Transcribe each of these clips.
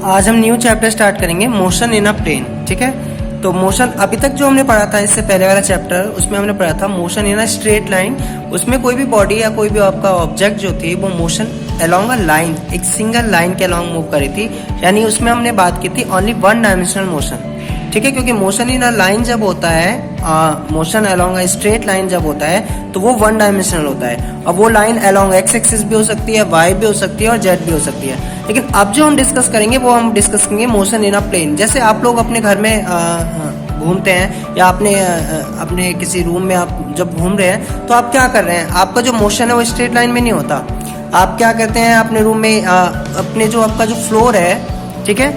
आज हम new chapter start करेंगे, मोशन इन अ प्लेन। ठीक है, तो मोशन अभी तक जो हमने पढ़ा था, इससे पहले वाला चैप्टर, उसमें हमने पढ़ा था motion in a straight line. उसमें कोई भी बॉडी या कोई भी आपका ऑब्जेक्ट जो थी वो मोशन अलोंग अ लाइन, एक सिंगल लाइन के अलोंग मूव करी थी, यानी उसमें हमने बात की थी ओनली वन डायमेंशनल मोशन। ठीक है, क्योंकि मोशन इन अ लाइन जब होता है, motion along a straight line जब होता है तो वो वन डायमेंशनल होता है। अब वो लाइन अलोंग एक्स एक्सिस भी हो सकती है, वाई भी हो सकती है और जेड भी हो सकती है। लेकिन अब जो हम डिस्कस करेंगे वो हम डिस्कस करेंगे मोशन इन अ प्लेन। जैसे आप लोग अपने घर में घूमते हैं या अपने किसी रूम में आप जब घूम रहे हैं तो आप क्या कर रहे हैं, आपका जो मोशन है वो स्ट्रेट लाइन में नहीं होता। आप क्या करते हैं अपने रूम में, अपने जो आपका जो फ्लोर है, ठीक है,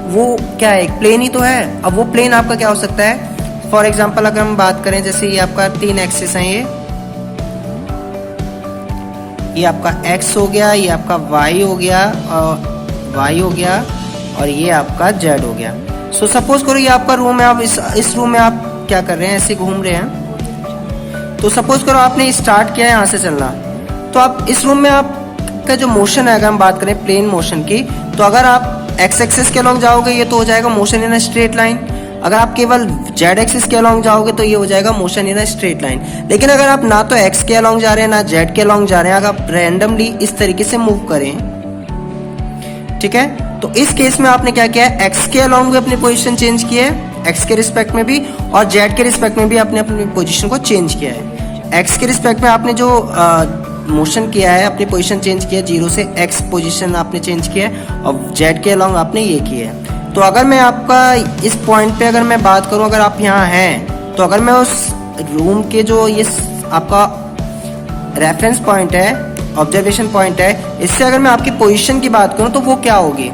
वो क्या है, एक प्लेन ही तो है। अब वो प्लेन आपका क्या हो सकता है, फॉर एग्जाम्पल अगर हम बात करें, जैसे ये आपका 3 एक्सिस है, ये आपका x हो गया, ये आपका y हो गया और ये आपका z हो गया। सो सपोज करो ये आपका रूम है, आप इस रूम में आप क्या कर रहे हैं, ऐसे घूम रहे हैं। तो सपोज करो आपने स्टार्ट किया है यहाँ से चलना, तो आप इस रूम में आपका जो मोशन है, अगर हम बात करें प्लेन मोशन की, तो अगर आप एक्स एक्सिस के अलॉन्ग जाओगे ये तो हो जाएगा motion in a straight line. अगर आप केवल जेड एक्सिस के अलॉन्ग जाओगे तो ये हो जाएगा motion in a straight line. लेकिन अगर आप ना तो एक्स के अलॉन्ग जा रहे हैं ना जेड के अलॉन्ग जा रहे हैं, अगर आप रैंडमली इस तरीके से मूव करें, ठीक है, तो इस केस में आपने क्या किया है, एक्स के अलॉन्ग भी अपनी पोजीशन चेंज की है, एक्स के रिस्पेक्ट में भी, और जेड के रिस्पेक्ट में भी आपने अपनी पोजीशन को चेंज किया है। एक्स के रिस्पेक्ट में आपने जो मोशन किया है, अपनी पोजीशन चेंज किया है, 0 से एक्स पोजीशन आपने चेंज किया है, और जेड के अलॉन्ग आपने ये किया है। तो अगर मैं आपका इस पॉइंट पे अगर मैं बात करूं, अगर आप यहाँ हैं, तो अगर मैं उस रूम के जो ये आपका रेफरेंस पॉइंट है, ऑब्जर्वेशन पॉइंट है, इससे अगर मैं आपकी पोजीशन की बात करूं तो वो क्या होगी,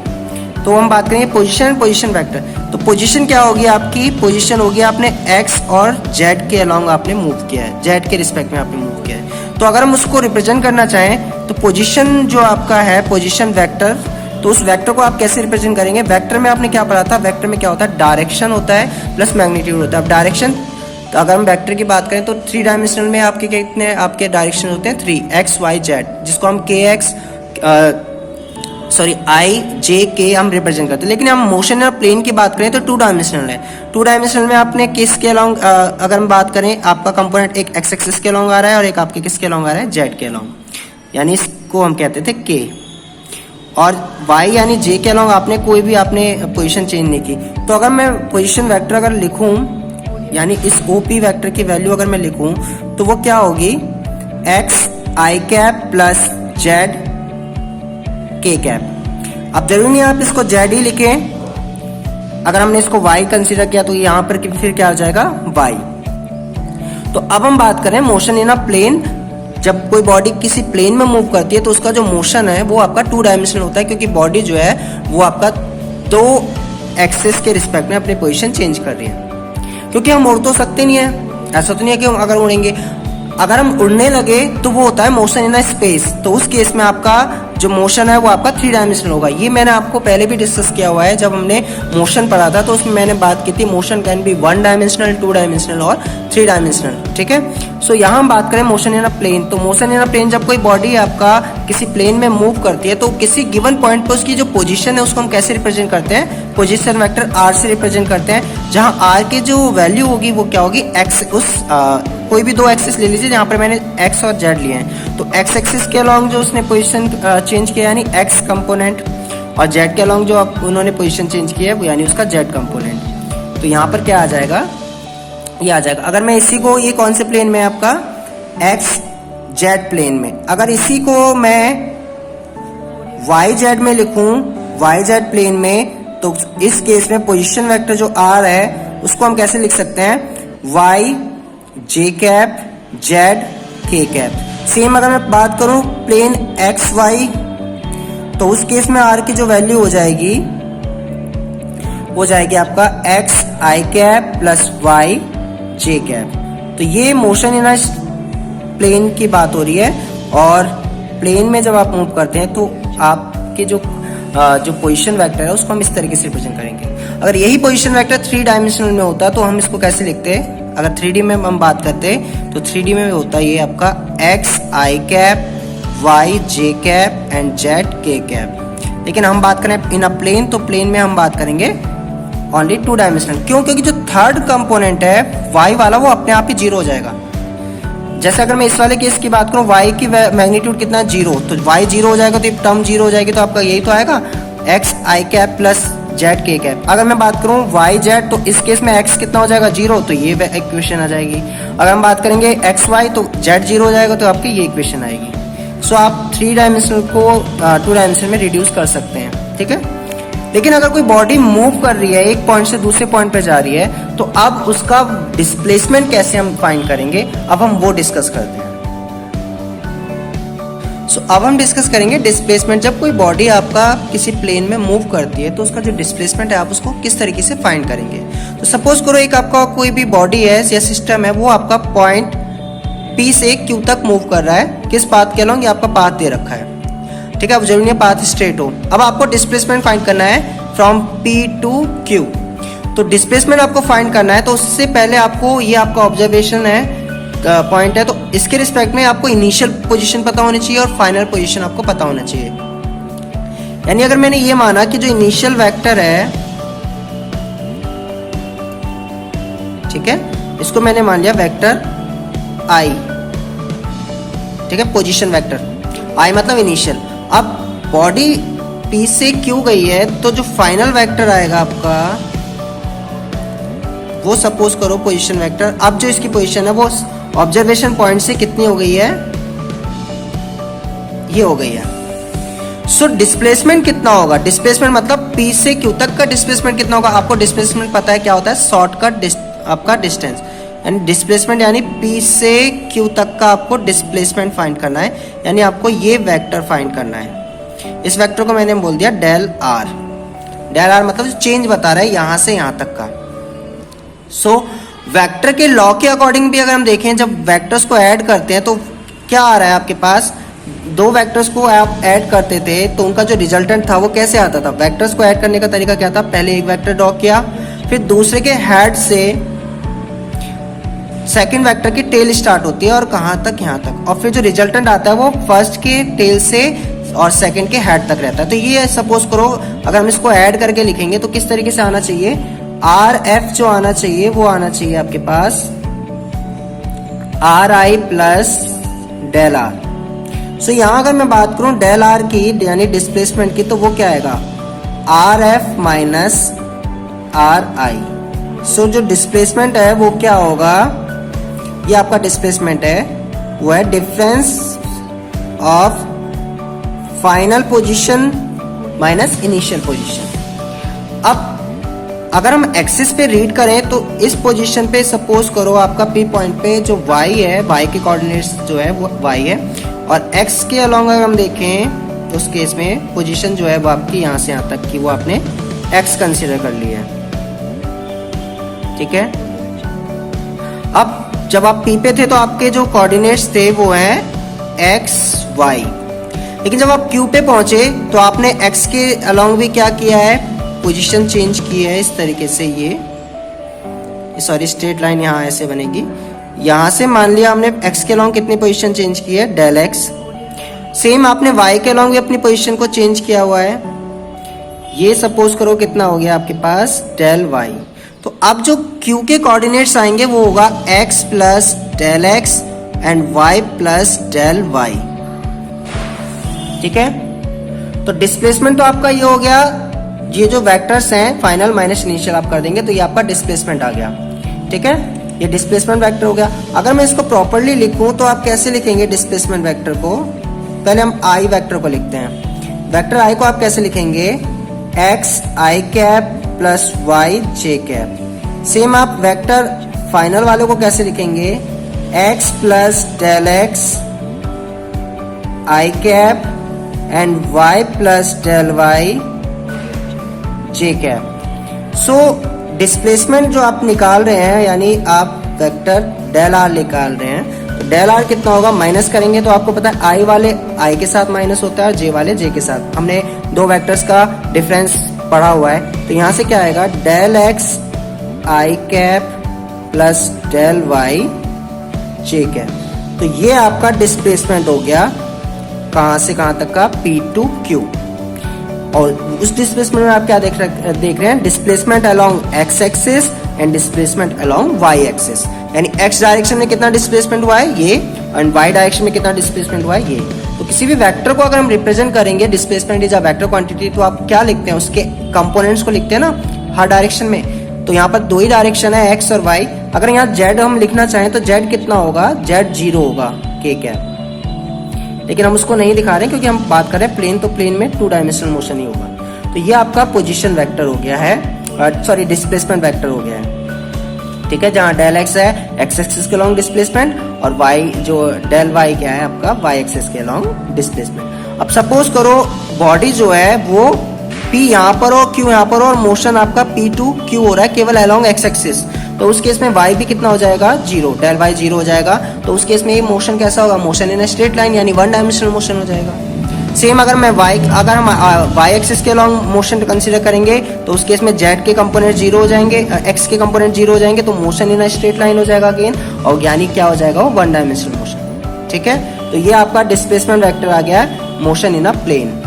तो हम बात करेंगे पोजीशन वेक्टर। तो पोजीशन क्या होगी, आपकी पोजीशन होगी आपने एक्स और जेड के अलॉन्ग आपने मूव किया है, जेड के रिस्पेक्ट में आपने मूव किया है। तो अगर हम उसको रिप्रेजेंट करना चाहें तो पोजीशन जो आपका है, पोजीशन वेक्टर, तो उस वेक्टर को आप कैसे रिप्रेजेंट करेंगे। वेक्टर में आपने क्या पढ़ा था, वेक्टर में क्या होता है, डायरेक्शन होता है प्लस मैग्नीट्यूड होता है। अब डायरेक्शन, तो अगर हम वेक्टर की बात करें तो 3 डायमेंशनल में आपके कितने आपके डायरेक्शन होते हैं, 3, एक्स वाई जेड, जिसको हम आई जे के हम रिप्रेजेंट करते हैं। लेकिन हम मोशन या प्लेन की बात करें तो 2 डायमेंशनल है। 2 डायमेंशनल में आपने किस के अलॉन्ग, अगर हम बात करें, आपका कंपोनेंट एक एक्स एक्सिस के अलॉन्ग आ रहा है और एक आपके किसके अलॉन्ग आ रहा है, जेड के अलॉन्ग, यानी इसको हम कहते थे के। और y यानी j के अलॉन्ग आपने कोई भी आपने पोजीशन चेंज नहीं की। तो अगर मैं पोजीशन वेक्टर अगर लिखूं, यानी इस OP वेक्टर की वैल्यू अगर मैं लिखूं तो वो क्या होगी, x i cap plus z k cap. अब जरूरी नहीं आप इसको z ही लिखें, अगर हमने इसको y कंसीडर किया तो यहाँ पर फिर क्या हो जाएगा, y। तो अब हम बात करें मोशन इन अ प्लेन। जब कोई बॉडी किसी प्लेन में मूव करती है तो उसका जो मोशन है वो आपका 2 डायमेंशनल होता है, क्योंकि बॉडी जो है वो आपका 2 एक्सिस के रिस्पेक्ट में अपनी पोजीशन चेंज कर रही है। क्योंकि हम उड़ तो सकते नहीं है, ऐसा तो नहीं है कि हम अगर उड़ेंगे, अगर हम उड़ने लगे तो वो होता है मोशन इन अ स्पेस। तो उस केस में आपका जो मोशन है वो आपका 3 डायमेंशनल होगा। ये मैंने आपको पहले भी डिस्कस किया हुआ है, जब हमने मोशन पढ़ा था तो उसमें मैंने बात की थी motion can be 1 dimensional, 2 dimensional और 3 डायमेंशनल। ठीक है, सो यहाँ हम बात करें मोशन इन अ प्लेन। तो मोशन इन अ प्लेन, जब कोई बॉडी आपका किसी प्लेन में मूव करती है तो किसी गिवन पॉइंट पर उसकी जो पोजीशन है उसको हम कैसे रिप्रेजेंट करते हैं, पोजीशन वेक्टर r से रिप्रेजेंट करते हैं, जहाँ r की जो वैल्यू होगी वो क्या होगी, x, उस कोई भी 2 एक्सिस ले लीजिए, यहाँ पर मैंने x और z लिए हैं। तो x एक्सिस के अलॉन्ग जो उसने पोजीशन चेंज किया यानी x कंपोनेंट, और z के अलॉन्ग जो उन्होंने पोजीशन चेंज किया है वो यानी उसका z कंपोनेंट। तो यहाँ पर क्या आ जाएगा, ये आ जाएगा। अगर मैं इसी को, ये कौन से प्लेन में आपका एक्स जेड प्लेन में, अगर इसी को मैं वाई जेड में लिखूं, वाई जेड प्लेन में, तो इस केस में पोजीशन वेक्टर जो आर है उसको हम कैसे लिख सकते हैं, वाई जे cap Z k cap. Same अगर मैं बात करूं प्लेन एक्स वाई, तो उस केस में आर की जो वैल्यू हो जाएगी वो जाएगी आपका एक्स आई कैप प्लस वाई जे कैप। तो ये मोशन इन अ प्लेन की बात हो रही है, और प्लेन में जब आप मूव करते हैं तो आपके जो पोजीशन वेक्टर है उसको हम इस तरीके से रिप्रेजेंट करेंगे। अगर यही पोजीशन वेक्टर 3 डायमेंशनल में होता तो हम इसको कैसे लिखते हैं, अगर 3D में हम बात करते तो 3D में होता ये आपका x I cap y J cap and z k cap. लेकिन हम बात करें इन अ प्लेन, तो प्लेन में हम बात करेंगे ओनली 2 डायमेंशनल। क्यों? क्योंकि जो थर्ड कंपोनेंट है y वाला वो अपने आप ही 0 हो जाएगा। जैसे अगर मैं इस वाले केस की बात करूं, y की मैग्नीट्यूड कितना है 0, तो y 0 हो जाएगा तो ये टर्म 0 हो जाएगी, तो आपका यही तो आएगा x i cap plus z k cap. अगर मैं बात करूं y z, तो इस केस में x कितना हो जाएगा 0, तो ये इक्वेशन आ जाएगी। अगर हम बात करेंगे x y, तो z 0 हो जाएगा, तो आपकी ये इक्वेशन आएगी। सो आप 3 डायमेंशनल को 2 डायमेंशनल में रिड्यूस कर सकते हैं, ठीक है। लेकिन अगर कोई बॉडी मूव कर रही है, एक पॉइंट से दूसरे पॉइंट पे जा रही है, तो अब उसका डिस्प्लेसमेंट कैसे हम फाइंड करेंगे, अब हम वो डिस्कस करते हैं। सो अब हम डिस्कस करेंगे डिस्प्लेसमेंट। जब कोई बॉडी आपका किसी प्लेन में मूव करती है तो उसका जो डिस्प्लेसमेंट है आप उसको किस तरीके से फाइंड करेंगे। तो सपोज करो एक आपका कोई भी बॉडी है या सिस्टम है, वो आपका पॉइंट P से Q तक मूव कर रहा है। किस पाथ के अलॉन्ग? ये आपका पाथ दे रखा है, ठीक है। अब जरूरी है पाथ स्ट्रेट हो। अब आपको डिस्प्लेसमेंट फाइंड करना है फ्रॉम P टू Q। तो डिस्प्लेसमेंट आपको फाइंड करना है, तो उससे पहले आपको ये आपका ऑब्जर्वेशन है, पॉइंट है, तो इसके रिस्पेक्ट में आपको इनिशियल पोजीशन पता होनी चाहिए और फाइनल पोजीशन आपको पता होना चाहिए। यानी अगर मैंने ये माना कि जो इनिशियल वेक्टर है, ठीक है, इसको मैंने मान लिया वेक्टर I, ठीक है, पोजीशन वेक्टर I मतलब इनिशियल। अब बॉडी P से Q गई है, तो जो फाइनल वेक्टर आएगा आपका वो सपोज करो पोजीशन वेक्टर। अब जो इसकी पोजीशन है वो ऑब्जर्वेशन पॉइंट से कितनी हो गई है? ये हो गई है। सो डिस्प्लेसमेंट कितना होगा? डिस्प्लेसमेंट मतलब P से Q तक का डिस्प्लेसमेंट कितना होगा? आपको डिस्प्लेसमेंट पता है क्या होता है? शॉर्टकट आपका डिस्टेंस, यानी डिस्प्लेसमेंट यानी P से Q तक का आपको डिस्प्लेसमेंट फाइंड करना है, यानी आपको ये वेक्टर फाइंड करना है। इस वेक्टर को मैंने बोल दिया डेल R। डेल R मतलब चेंज बता रहा है यहां से यहां तक का। सो वेक्टर के लॉ के अकॉर्डिंग भी अगर हम देखें, जब वेक्टर्स को ऐड करते हैं तो क्या आ रहा है आपके पास? 2 वेक्टर्स को आप ऐड करते थे तो उनका जो रिजल्टेंट था वो कैसे आता था? वेक्टर्स को ऐड करने का तरीका क्या था? पहले एक वेक्टर ड्रॉ किया, फिर दूसरे के हेड से सेकंड वेक्टर की टेल स्टार्ट होती है और कहां तक? यहां तक, और फिर जो रिजल्टेंट आता है वो फर्स्ट के टेल से और सेकंड के हेड तक रहता है। तो ये सपोज करो अगर हम इसको ऐड करके लिखेंगे तो किस तरीके से आना चाहिए? आर एफ जो आना चाहिए वो आना चाहिए आपके पास R I plus del R. So यहां अगर मैं बात करूं डेल आर की यानी डिस्प्लेसमेंट की, तो वो क्या आएगा? R F minus R I. So जो डिस्प्लेसमेंट है वो क्या होगा? ये आपका डिस्प्लेसमेंट है, वो है difference of final position minus initial position. अब अगर हम एक्सिस पे रीड करें तो इस पोजीशन पे सपोज करो आपका P पॉइंट पे जो y है, y के कोऑर्डिनेट्स जो है वो y है, और x के अलोंग अगर हम देखें उस केस में पोजीशन जो है वो आपकी यहाँ से यहाँ तक की वो आपने x कंसीडर कर लिया है, ठीक है। अब जब आप P पे थे तो आपके जो कोऑर्डिनेट्स थे वो हैं x y, लेकिन जब आप Q पे पहुंचे तो आपने x के अलोंग भी क्या किया है? पोजीशन चेंज की है। इस तरीके से ये सॉरी स्ट्रेट लाइन यहाँ ऐसे बनेगी। यहाँ से मान लिया हमने x के अलोंग कितनी पोजीशन चेंज की है? Del x। सेम आपने y के अलोंग भी अपनी पोजीशन को चेंज किया हुआ है। ये सपोज करो कितना हो गया आपके पास? Del y। तो अब जो q के कोऑर्डिनेट्स आएंगे वो होगा x plus del x and y plus del y, ठीक है। तो डिस्प्लेसमेंट तो आपका ये हो गया, ये जो वेक्टर्स हैं फाइनल माइनस इनिशियल आप कर देंगे तो ये आपका डिस्प्लेसमेंट आ गया, ठीक है। ये डिस्प्लेसमेंट वेक्टर हो गया। अगर मैं इसको प्रॉपर्ली लिखूं तो आप कैसे लिखेंगे डिस्प्लेसमेंट वेक्टर को? पहले हम आई वेक्टर को लिखते हैं। वेक्टर आई को आप कैसे लिखेंगे? एक्स आई कैप प्लस वाई जे कैप। सेम आप वेक्टर फाइनल वाले को कैसे लिखेंगे? X plus del x I cap and y plus del y J cap. So displacement जो आप निकाल रहे हैं यानी आप वेक्टर डेल आर निकाल रहे हैं, तो डेल आर कितना होगा? माइनस करेंगे तो आपको पता है आई वाले आई के साथ माइनस होता है, जे वाले जे के साथ। हमने 2 वेक्टर्स का डिफरेंस पढ़ा हुआ है, तो यहाँ से क्या आएगा? डेल एक्स आई कैप प्लस डेल वाई जे कैप। तो ये आपका डिस्प्लेसमेंट हो गया कहाँ से कहाँ तक का? P to Q। और उस डिस्प्लेसमेंट में आप क्या देख रहे हैं, displacement along x axis and displacement along y axis, यानी एक्स डायरेक्शन में कितना डिस्प्लेसमेंट हुआ है ये, एंड वाई डायरेक्शन में कितना डिस्प्लेसमेंट हुआ है ये। तो किसी भी वेक्टर को अगर हम रिप्रेजेंट करेंगे, displacement is a vector quantity, तो आप क्या लिखते हैं, उसके कंपोनेंट्स को लिखते हैं ना हर डायरेक्शन में। तो यहाँ पर दो ही डायरेक्शन है, एक्स और वाई। अगर यहाँ जेड हम लिखना चाहें तो जेड कितना होगा, जेड 0 होगा, के कैप। लेकिन हम उसको नहीं दिखा रहे क्योंकि हम बात कर रहे हैं प्लेन, तो प्लेन में 2 डायमेंशनल मोशन ही होगा। तो ये आपका पोजीशन वेक्टर हो गया है, सॉरी डिस्प्लेसमेंट वेक्टर हो गया है, ठीक है, जहां डेल एक्स है एक्स एक्सिस के लॉन्ग डिस्प्लेसमेंट, और वाई जो डेल वाई क्या है आपका वाई एक्सिस के लॉन्ग डिस्प्लेसमेंट। अब सपोज करो बॉडी जो है वो P यहाँ पर हो, Q यहाँ पर हो, और मोशन आपका P to Q हो रहा है केवल अलोंग एक्स एक्सिस। तो उस केस में y भी कितना हो जाएगा, 0, डेल y 0 हो जाएगा। तो उस केस में ये मोशन कैसा होगा, मोशन इन स्ट्रेट लाइन, यानी 1 डायमेंशनल मोशन हो जाएगा। सेम अगर हम y एक्सिस के लॉन्ग मोशन कंसीडर करेंगे तो उस केस में z के कंपोनेंट 0 हो जाएंगे, x के कंपोनेंट 0 हो जाएंगे, तो मोशन इन स्ट्रेट लाइन हो जाएगा अगेन, और यानी क्या हो जाएगा, वो 1 डायमेंशनल मोशन, ठीक है। तो ये आपका डिस्प्लेसमेंट वेक्टर आ गया, motion in a plane.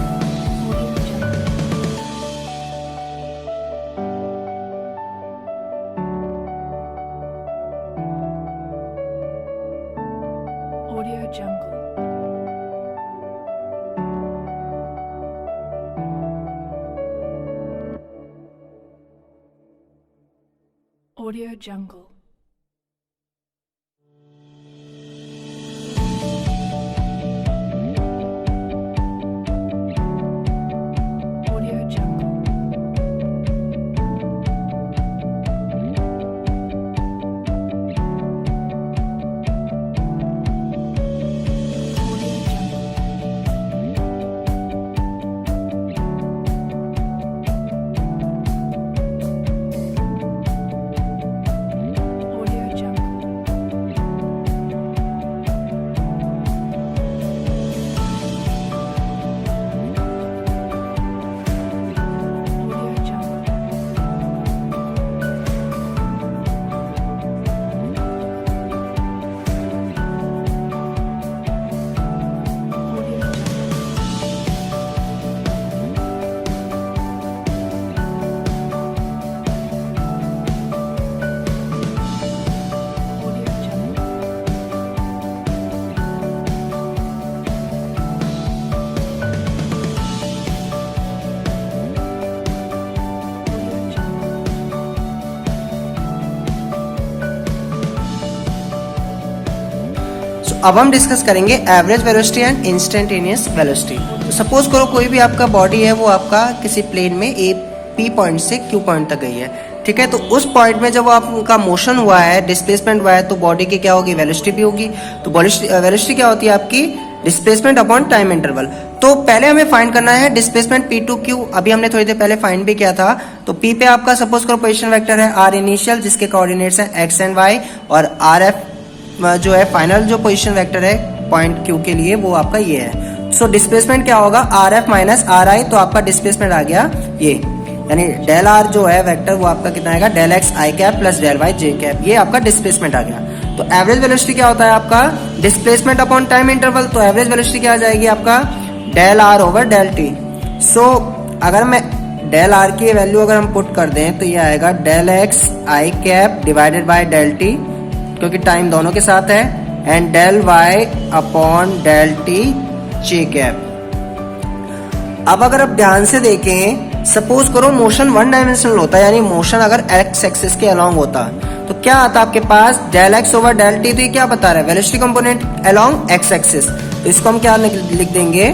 Audio Jungle. अब हम डिस्कस करेंगे average velocity and instantaneous velocity. तो सपोज करो कोई भी आपका बॉडी है वो आपका किसी प्लेन में ए पी पॉइंट से क्यू पॉइंट तक गई है, ठीक है। तो उस पॉइंट में जब आपका मोशन हुआ है, डिस्प्लेसमेंट हुआ है, तो बॉडी की क्या होगी, वेलोसिटी भी होगी। तो वेलोसिटी क्या होती है आपकी, डिस्प्लेसमेंट अपॉन टाइम इंटरवल। तो पहले हमें फाइंड करना है डिस्प्लेसमेंट P to Q, अभी हमने थोड़ी देर पहले फाइंड भी किया था। तो P पे आपका सपोज करो पोजीशन वेक्टर है R इनिशियल, जिसके कोऑर्डिनेट्स हैं x एंड y, और RF जो है फाइनल जो पोजीशन वेक्टर है पॉइंट Q के लिए, वो आपका ये है। सो डिस्प्लेसमेंट क्या होगा, RF माइनस RI, तो आपका डिस्प्लेसमेंट आ गया ये, यानी डेल R जो है वेक्टर वो आपका कितना आएगा, del x I cap plus del y j cap, ये आपका डिस्प्लेसमेंट आ गया। तो एवरेज वेलोसिटी क्या होता है आपका, डिस्प्लेसमेंट अपॉन टाइम इंटरवल। तो एवरेज वेलोसिटी क्या आ जाएगी आपका, del R over del t। So अगर मैं डेल R की वैल्यू अगर हम पुट कर दें तो ये आएगा del x I cap divided by del t, क्योंकि टाइम दोनों के साथ है, and del y upon del t j cap. अब अगर आप ध्यान से देखें, सपोज करो मोशन 1 डायमेंशनल होता है, यानी मोशन अगर x एक्सिस के अलोंग होता तो क्या आता आपके पास, del x over del t। तो ये क्या बता रहा है, velocity component along x axis. तो इसको हम क्या लिख देंगे,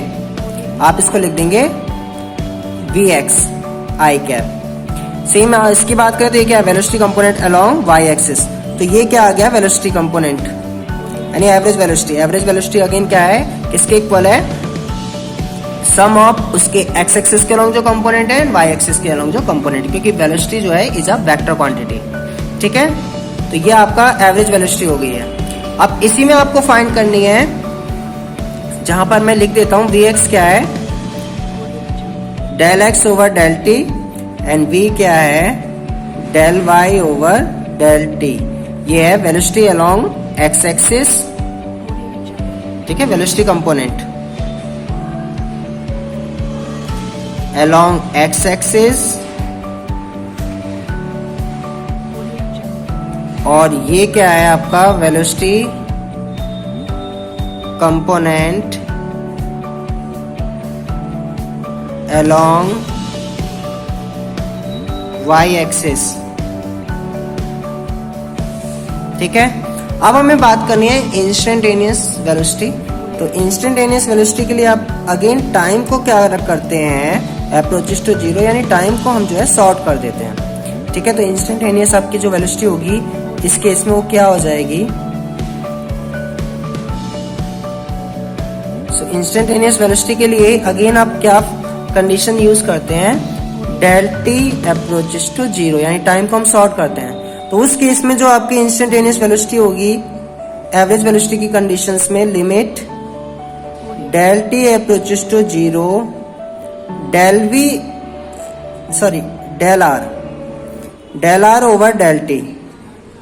आप इसको लिख देंगे vx I कैप। सेम इसकी बात करें तो ये क्या है, velocity component along y axis. तो ये क्या आ गया, वेलोसिटी कंपोनेंट, यानी average velocity. Average velocity again क्या है, किसके इक्वल है, सम ऑफ उसके x एक्सिस के अलोंग जो कंपोनेंट है एंड y एक्सिस के अलोंग जो कंपोनेंट, क्योंकि वेलोसिटी जो है इज अ वेक्टर क्वांटिटी, ठीक है। तो ये आपका एवरेज वेलोसिटी हो गई है। अब इसी में आपको फाइंड करनी है, जहां पर मैं लिख देता हूं vx क्या है, del x over del t, and v क्या है, del y over del t। ये है वेलोसिटी अलोंग x एक्सिस, ठीक है, velocity component. along x axis और ये क्या है आपका velocity component along y axis। ठीक है, अब हमें बात करनी है इंस्टेंटेनियस वेलोसिटी। तो इंस्टेंटेनियस वेलोसिटी के लिए आप अगेन टाइम को क्या करते हैं, अप्रोचेस टू जीरो, यानी टाइम को हम जो है शॉर्ट कर देते हैं। ठीक है, तो इंस्टेंटेनियस आपकी जो वेलोसिटी होगी इस केस में वो क्या हो जाएगी, सो इंस्टेंटेनियस वेलोसिटी के लिए अगेन आप क्या कंडीशन यूज करते हैं, del t approaches to zero, यानी टाइम को हम शॉर्ट करते हैं। तो उस केस में जो आपकी इंस्टेंटेनियस वेलोसिटी होगी एवरेज वेलोसिटी की कंडीशंस में, limit del t approaches to zero del r over del t.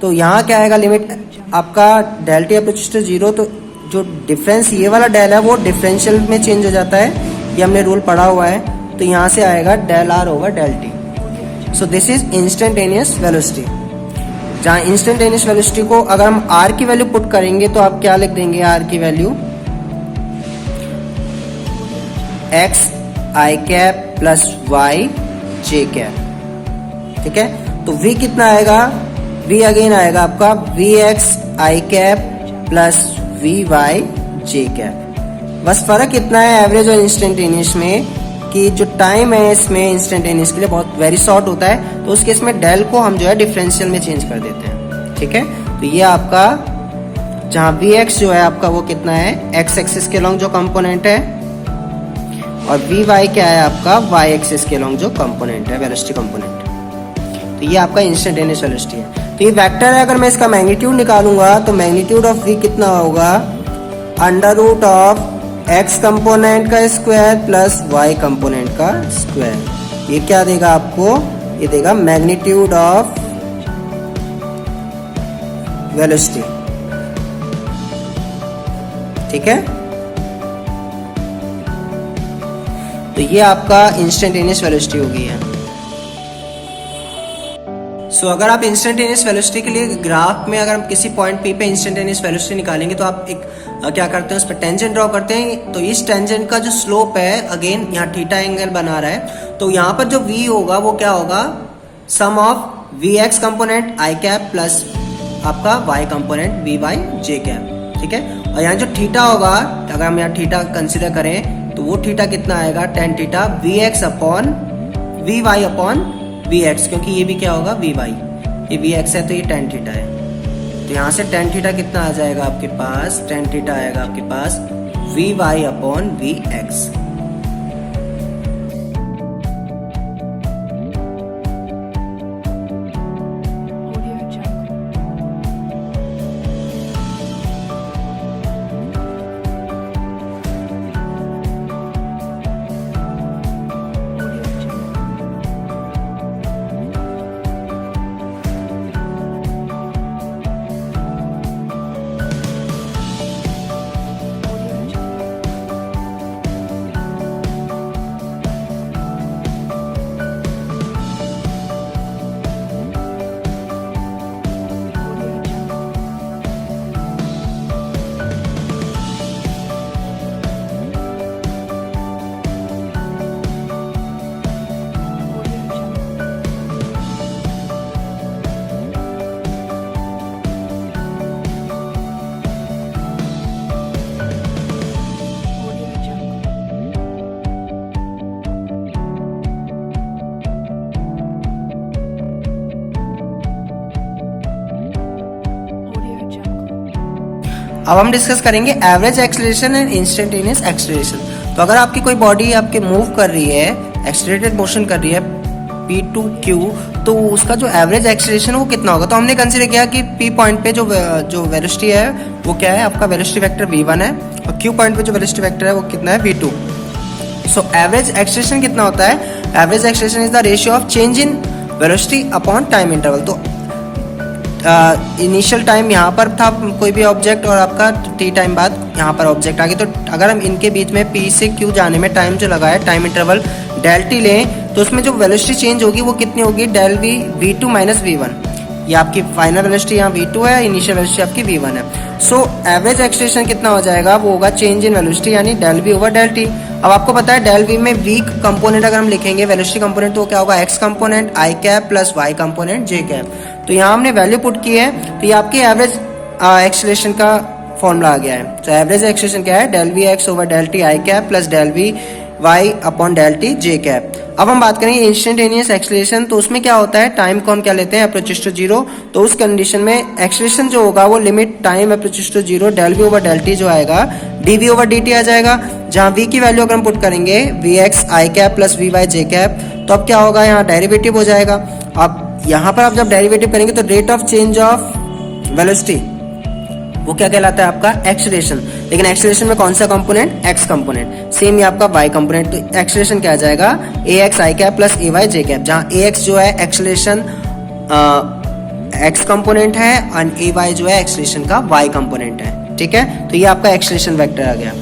तो यहाँ क्या आएगा, लिमिट आपका del t approaches to zero, तो जो डिफरेंस ये वाला डेल है वो डिफरेंशियल में चेंज हो जाता है, ये हमने रूल पढ़ा हुआ है। तो यहाँ से आएगा del r over del t. So this is instantaneous velocity. जहाँ इंस्टेंटेनियस वेलोसिटी को अगर हम आर की वैल्यू पुट करेंगे तो आप क्या लिख देंगे, आर की वैल्यू एक्स आई कैप प्लस वाई जे कैप। ठीक है, तो v कितना आएगा, v अगेन आएगा आपका v x I cap plus we Y J cap. बस फर्क इतना है एवरेज और इंस्टेंटेनियस में कि जो टाइम है इसमें इंस्टेंटेनियस के लिए बहुत वेरी शॉर्ट होता है, तो उस केस में डेल को हम जो है डिफरेंशियल में चेंज कर देते हैं। ठीक है, तो ये आपका जहाँ वी एक्स जो है आपका वो कितना है, एक्स एक्सिस के लॉन्ग जो कंपोनेंट है, और वी वाई क्या है आपका वाई एक्सिस के लॉन्ग जो कंपोनेंट है, वेलोसिटी कंपोनेंट। तो ये आपका इंस्टेंटेनियस वेलोसिटी है। तो ये वेक्टर है, अगर मैं इसका मैग्नीट्यूड निकालूंगा तो मैग्नीट्यूड ऑफ v कितना होगा, under root of x component का स्क्वायर प्लस y कंपोनेंट का स्क्वायर। ये क्या देगा आपको, ये देगा मैग्नीट्यूड ऑफ वेलोसिटी। ठीक है, तो ये आपका इंस्टेंटेनियस वेलोसिटी हो गई है। सो अगर आप इंस्टेंटेनियस वेलोसिटी के लिए ग्राफ में अगर हम किसी पॉइंट P पे इंस्टेंटेनियस वेलोसिटी निकालेंगे तो आप एक क्या करते हैं, उस पर टेंजेंट ड्रॉ करते हैं। तो इस टेंजेंट का जो स्लोप है अगेन यहाँ थीटा एंगल बना रहा है, तो यहाँ पर जो v होगा वो क्या होगा, sum of V X component I cap plus आपका y कंपोनेंट वी वाई जे कैप। ठीक है, और यहाँ जो थीटा होगा, अगर हम यहाँ थीटा कंसिडर करें तो वो थीटा कितना आएगा, tan theta v x upon v Y upon we x, क्योंकि ये भी क्या होगा वी वाई, ये वी एक्स है तो ये टेन थीटा है। तो यहाँ से टेन थीटा कितना आ जाएगा आपके पास, टेन थीटा आएगा आपके पास V Y upon we X. अब हम डिस्कस करेंगे average acceleration and instantaneous acceleration. तो अगर आपकी कोई बॉडी आपके मूव कर रही है, एक्सेलरेटेड मोशन कर रही है P2Q, तो उसका जो एवरेज एक्सेलरेशन वो कितना होगा। तो हमने कंसीडर किया कि P पॉइंट पे जो वेलोसिटी है वो क्या है, आपका वेलोसिटी वेक्टर V1 है, और Q पॉइंट पे जो वेलोसिटी वेक्टर है वो कितना है, V2। सो एवरेज एक्सेलरेशन कितना होता है, average acceleration is the ratio of change in velocity upon time interval. तो इनिशियल टाइम यहाँ पर था कोई भी ऑब्जेक्ट, और आपका t टाइम बाद यहाँ पर ऑब्जेक्ट आ गया। तो अगर हम इनके बीच में P से Q जाने में टाइम जो लगा है, टाइम इंटरवल डेल टी लें तो उसमें जो वेलोसिटी चेंज होगी वो कितनी होगी, del we v2 minus v1। ये आपकी फाइनल वेलोसिटी यहाँ v2 है, इनिशियल वेलोसिटी आपकी v1 है। सो एवरेज एक्सेलरेशन कितना हो जाएगा, वो होगा चेंज इन वेलोसिटी यानी del v over del t. अब आपको पता है डेल v में v कंपोनेंट अगर हम लिखेंगे वेलोसिटी कंपोनेंट तो क्या होगा, x component i cap plus y component j cap. तो यहाँ हमने वैल्यू पुट की है तो ये आपकी एवरेज एक्सेलरेशन का फॉर्मूला आ गया है। तो एवरेज एक्सेलरेशन क्या है, del v x over del t i cap plus del v Y upon del t j cap. अब हम बात करेंगे इंस्टेंटेनियस एक्सेलरेशन, तो उसमें क्या होता है, टाइम को हम क्या लेते हैं, अप्रोचेस टू जीरो। तो उस कंडीशन में एक्सेलरेशन जो होगा वो limit time approaches to zero del V over del T जो आएगा D V over D T आ जाएगा, जहाँ v की वैल्यू अगर हम पुट करेंगे V x I cap plus we Y J cap, तो अब क्या होगा, यहाँ डेरिवेटिव हो जाएगा। अब यहाँ पर आप जब डेरिवेटिव करेंगे तो rate of change of velocity वो क्या कहलाता है, आपका एक्सेलरेशन। लेकिन एक्सेलरेशन में कौन सा कंपोनेंट, एक्स कंपोनेंट, सेम ही आपका वाई कंपोनेंट। तो एक्सेलरेशन क्या आ जाएगा, ए एक्स आई कैप प्लस ए वाई जे कैप, जहाँ ए एक्स जो है एक्सेलरेशन एक्स कंपोनेंट है और ए वाई जो है एक्सेलरेशन का वाई कंपोनेंट है। ठीक है, तो ये आपका एक्सेलरेशन वेक्टर आ गया।